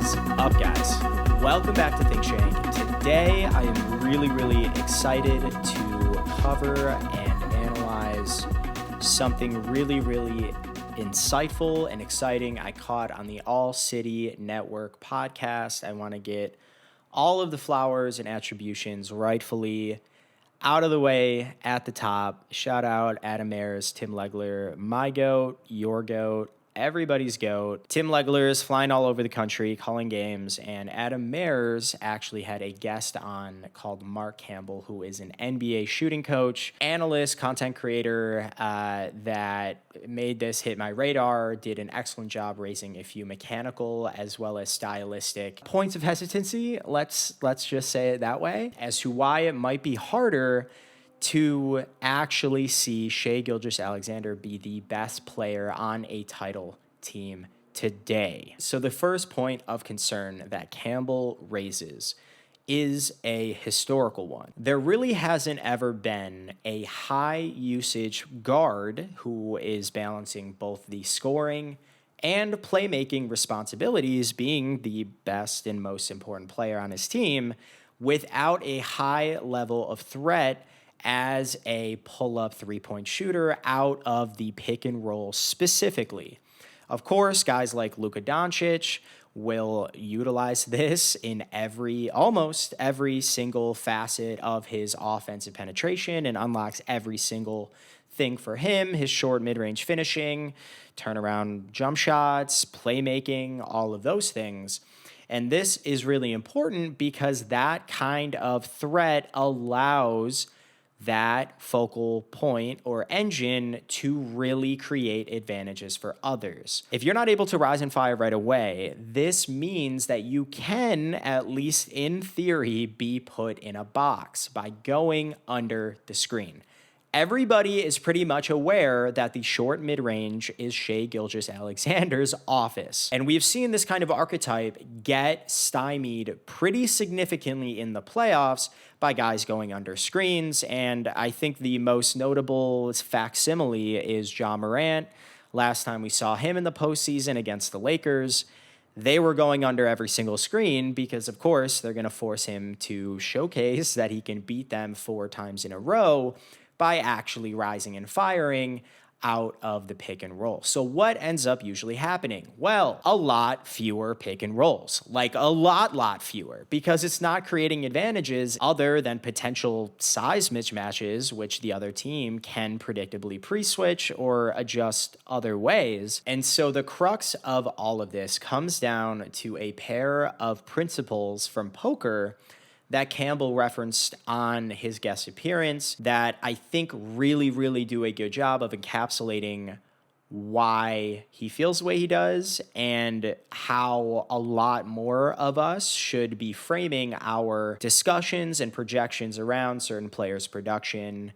is up, guys? Welcome back to Think Shank. Today, I am really excited to cover and analyze something really insightful and exciting I caught on the AllCity Network podcast. I want to get all of the flowers and attributions rightfully out of the way at the top. Shout out Adam Ayers, Tim Legler, my goat, your goat, everybody's goat. Tim Legler is flying all over the country, calling games, and Adam Ayers actually had a guest on called Marc Campbell, who is an NBA shooting coach, analyst, content creator that made this hit my radar, did an excellent job raising a few mechanical as well as stylistic points of hesitancy, let's just say it that way, as to why it might be harder to actually see Shai Gilgeous-Alexander be the best player on a title team today. So the first point of concern that Campbell raises is a historical one. There really hasn't ever been a high usage guard who is balancing both the scoring and playmaking responsibilities, being the best and most important player on his team, without a high level of threat as a pull-up three-point shooter out of the pick and roll specifically. Of course, guys like Luka Doncic will utilize this in almost every single facet of his offensive penetration and unlocks every single thing for him, his short mid-range finishing, turnaround jump shots, playmaking, all of those things. And this is really important because that kind of threat allows that focal point or engine to really create advantages for others. If you're not able to rise and fire right away, this means that you can, at least in theory, be put in a box by going under the screen. Everybody is pretty much aware that the short mid-range is Shai Gilgeous-Alexander's office. And we've seen this kind of archetype get stymied pretty significantly in the playoffs by guys going under screens. And I think the most notable facsimile is Ja Morant. Last time we saw him in the postseason against the Lakers, they were going under every single screen because, of course, they're going to force him to showcase that he can beat them 4 times in a row by actually rising and firing out of the pick and roll. So what ends up usually happening? Well, a lot fewer pick and rolls, like a lot fewer, because it's not creating advantages other than potential size mismatches, which the other team can predictably pre-switch or adjust other ways. And so the crux of all of this comes down to a pair of principles from poker that Campbell referenced on his guest appearance that I think really do a good job of encapsulating why he feels the way he does and how a lot more of us should be framing our discussions and projections around certain players' production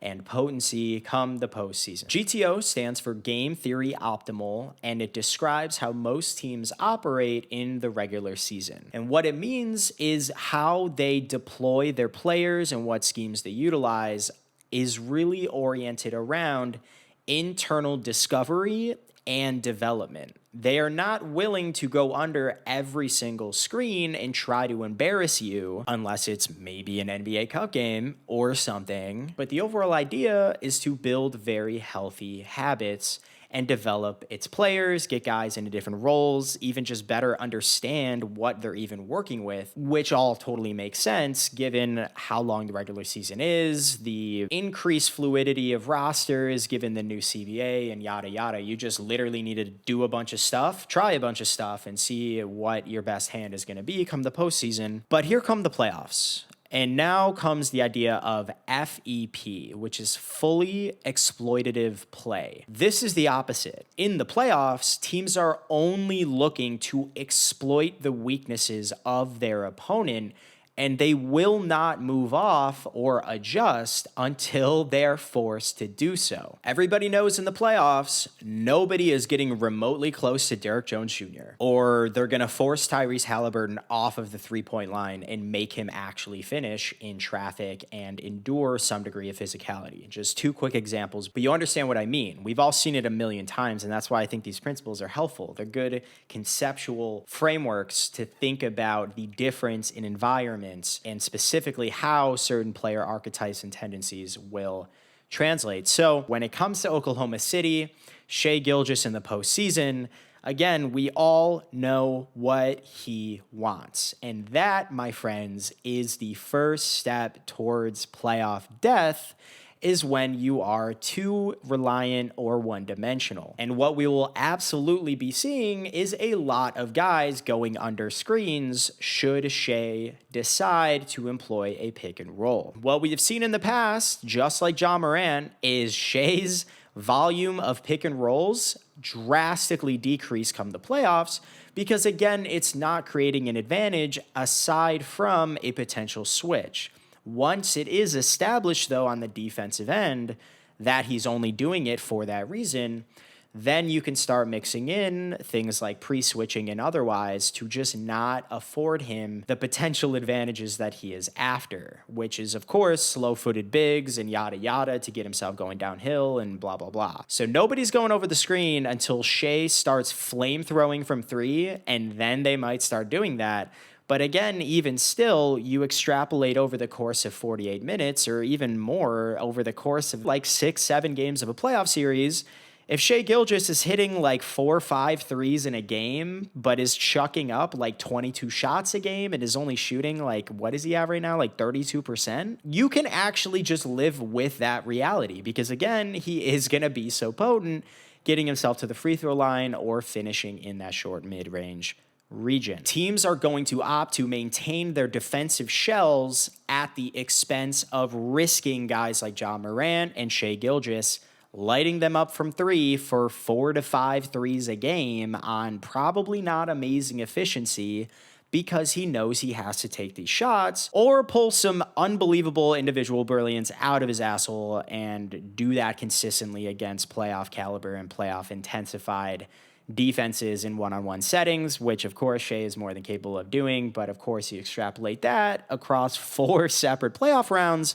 and potency come the postseason. GTO stands for Game Theory Optimal, and it describes how most teams operate in the regular season. And what it means is how they deploy their players and what schemes they utilize is really oriented around internal discovery and development. They are not willing to go under every single screen and try to embarrass you unless it's maybe an NBA Cup game or something. But the overall idea is to build very healthy habits and develop its players, get guys into different roles, even just better understand what they're even working with, which all totally makes sense given how long the regular season is, the increased fluidity of rosters given the new CBA and yada yada. You just literally need to do a bunch of stuff, try a bunch of stuff, and see what your best hand is going to be come the postseason. But here come the playoffs. And now comes the idea of FEP, which is fully exploitative play. This is the opposite. In the playoffs, teams are only looking to exploit the weaknesses of their opponent and they will not move off or adjust until they're forced to do so. Everybody knows in the playoffs, nobody is getting remotely close to Derrick Jones Jr., or they're going to force Tyrese Halliburton off of the three-point line and make him actually finish in traffic and endure some degree of physicality. Just two quick examples, but you understand what I mean. We've all seen it a million times, and that's why I think these principles are helpful. They're good conceptual frameworks to think about the difference in environments and specifically how certain player archetypes and tendencies will translate. So when it comes to Oklahoma City, Shai Gilgeous in the postseason, again, we all know what he wants. And that, my friends, is the first step towards playoff death, is when you are too reliant or one-dimensional. And what we will absolutely be seeing is a lot of guys going under screens should Shai decide to employ a pick and roll. What we have seen in the past, just like Ja Morant, is Shai's volume of pick and rolls drastically decrease come the playoffs because, again, it's not creating an advantage aside from a potential switch. Once it is established, though, on the defensive end that he's only doing it for that reason, then you can start mixing in things like pre-switching and otherwise to just not afford him the potential advantages that he is after, which is, of course, slow-footed bigs and yada yada to get himself going downhill and blah, blah, blah. So nobody's going over the screen until Shai starts flame-throwing from three, and then they might start doing that. But again, even still, you extrapolate over the course of 48 minutes or even more over the course of like 6-7 games of a playoff series. If Shai Gilgeous is hitting like 4 or 5 threes in a game, but is chucking up like 22 shots a game and is only shooting like, what is he at right now? Like 32%? You can actually just live with that reality because again, he is going to be so potent getting himself to the free throw line or finishing in that short mid-range region. Teams are going to opt to maintain their defensive shells at the expense of risking guys like Ja Morant and Shai Gilgeous, lighting them up from three for 4 to 5 threes a game on probably not amazing efficiency because he knows he has to take these shots or pull some unbelievable individual brilliance out of his asshole and do that consistently against playoff caliber and playoff intensified defenses in one-on-one settings, which of course Shai is more than capable of doing, but of course you extrapolate that across 4 separate playoff rounds.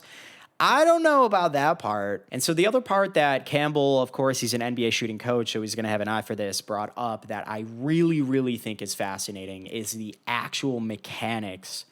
I don't know about that part. And so the other part that Campbell, of course, he's an NBA shooting coach, so he's going to have an eye for this, brought up that I really, really think is fascinating is the actual mechanics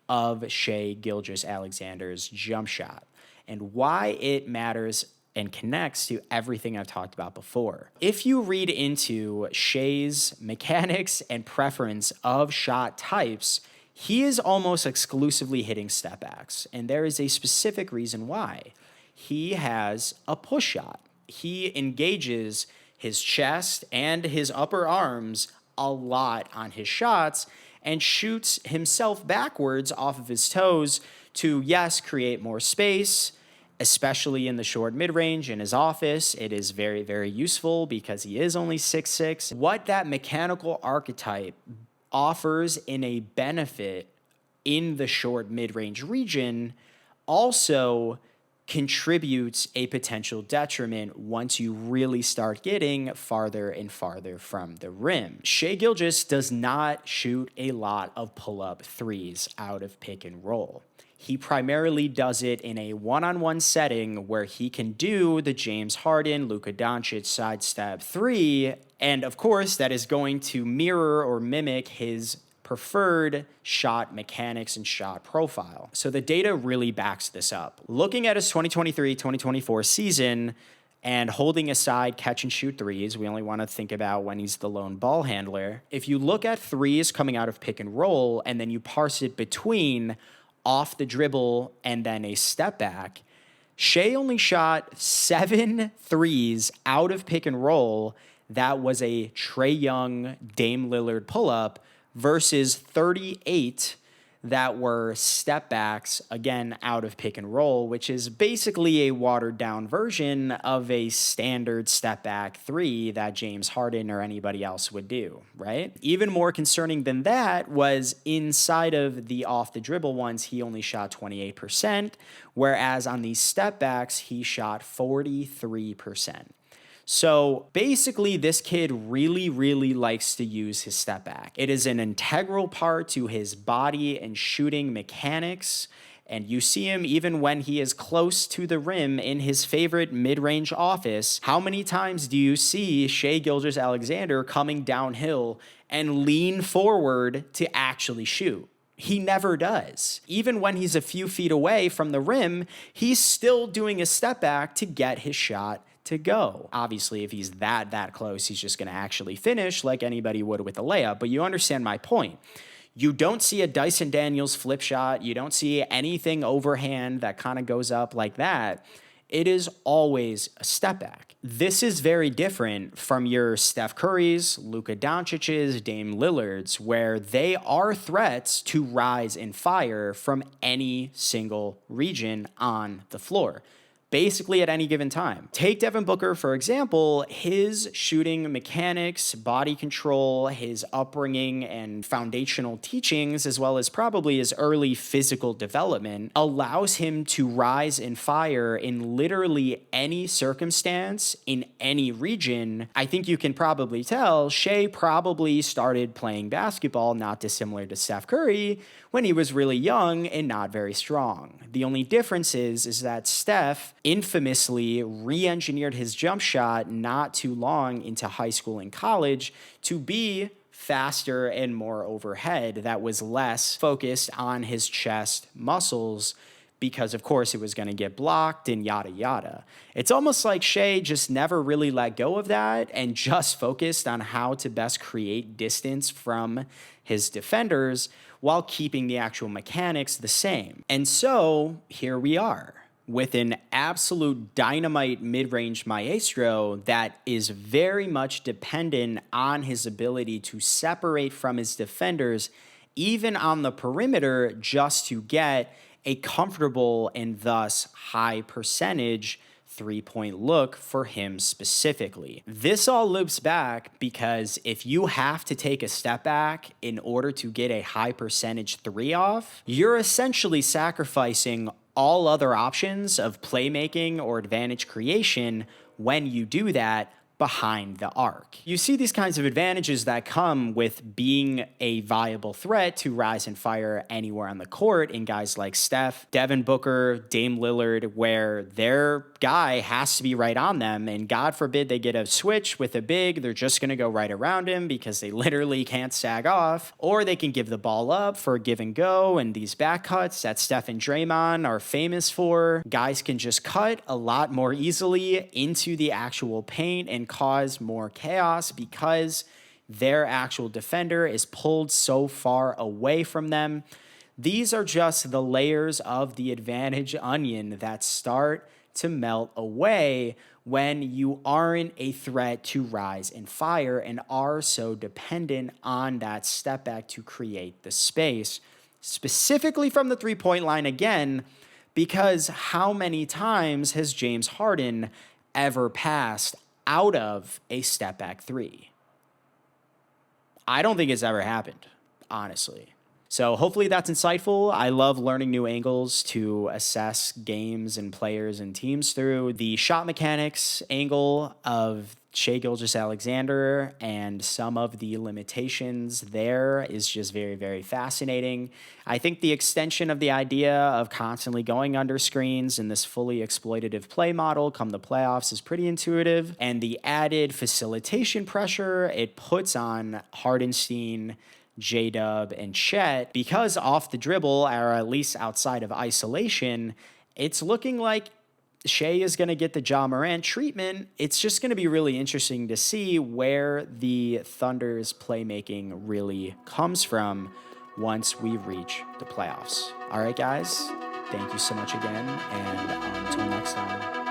of Shai Gilgeous-Alexander's jump shot and why it matters and connects to everything I've talked about before. If you read into Shai's mechanics and preference of shot types, he is almost exclusively hitting stepbacks, and there is a specific reason why. He has a push shot. He engages his chest and his upper arms a lot on his shots and shoots himself backwards off of his toes to, yes, create more space, especially in the short mid-range in his office. It is very, very useful because he is only 6'6". What that mechanical archetype offers in a benefit in the short mid-range region also contributes a potential detriment once you really start getting farther and farther from the rim. Shai Gilgeous does not shoot a lot of pull-up threes out of pick and roll. He primarily does it in a one-on-one setting where he can do the James Harden, Luka Doncic sidestep three, and of course that is going to mirror or mimic his preferred shot mechanics and shot profile. So the data really backs this up. Looking at his 2023-2024 season and holding aside catch and shoot threes, we only want to think about when he's the lone ball handler. If you look at threes coming out of pick and roll and then you parse it between off the dribble and then a step back, Shai only shot 7 threes out of pick and roll. That was a Trae Young, Dame Lillard pull-up versus 38 that were step backs, again, out of pick and roll, which is basically a watered down version of a standard step back three that James Harden or anybody else would do, right? Even more concerning than that was inside of the off the dribble ones, he only shot 28%, whereas on these step backs, he shot 43%. So basically, this kid really, really likes to use his step back. It is an integral part to his body and shooting mechanics. And you see him even when he is close to the rim in his favorite mid-range office. How many times do you see Shai Gilgeous-Alexander coming downhill and lean forward to actually shoot? He never does. Even when he's a few feet away from the rim, he's still doing a step back to get his shot to go. Obviously, if he's that close, he's just going to actually finish like anybody would with a layup. But you understand my point. You don't see a Dyson Daniels flip shot. You don't see anything overhand that kind of goes up like that. It is always a step back. This is very different from your Steph Curry's, Luka Doncic's, Dame Lillard's, where they are threats to rise and fire from any single region on the floor. Basically at any given time. Take Devin Booker, for example. His shooting mechanics, body control, his upbringing, and foundational teachings, as well as probably his early physical development, allows him to rise and fire in literally any circumstance, in any region. I think you can probably tell Shai probably started playing basketball, not dissimilar to Steph Curry, when he was really young and not very strong. The only difference is that Steph infamously re-engineered his jump shot not too long into high school and college to be faster and more overhead. That was less focused on his chest muscles because, of course, it was going to get blocked and yada, yada. It's almost like Shai just never really let go of that and just focused on how to best create distance from his defenders while keeping the actual mechanics the same. And so here we are with an absolute dynamite mid-range maestro that is very much dependent on his ability to separate from his defenders, even on the perimeter, just to get a comfortable and thus high percentage three-point look for him specifically. This all loops back because if you have to take a step back in order to get a high percentage three off, you're essentially sacrificing all other options of playmaking or advantage creation when you do that behind the arc. You see these kinds of advantages that come with being a viable threat to rise and fire anywhere on the court in guys like Steph, Devin Booker, Dame Lillard, where their guy has to be right on them, and God forbid they get a switch with a big, they're just going to go right around him because they literally can't sag off, or they can give the ball up for a give and go, and these back cuts that Steph and Draymond are famous for, guys can just cut a lot more easily into the actual paint and cause more chaos because their actual defender is pulled so far away from them. These are just the layers of the advantage onion that start to melt away when you aren't a threat to rise and fire and are so dependent on that step back to create the space, specifically from the three-point line again, because how many times has James Harden ever passed out of a step back three? I don't think it's ever happened, honestly. So hopefully that's insightful. I love learning new angles to assess games and players and teams through. The shot mechanics angle of Shai Gilgeous-Alexander and some of the limitations there is just very, very fascinating. I think the extension of the idea of constantly going under screens in this fully exploitative play model come the playoffs is pretty intuitive. And the added facilitation pressure it puts on Hardenstein, J-Dub, and Chet, because off the dribble, or at least outside of isolation, it's looking like Shai is going to get the Ja Morant treatment. It's just going to be really interesting to see where the Thunder's playmaking really comes from once we reach the playoffs. All right, guys, thank you so much again, and until next time.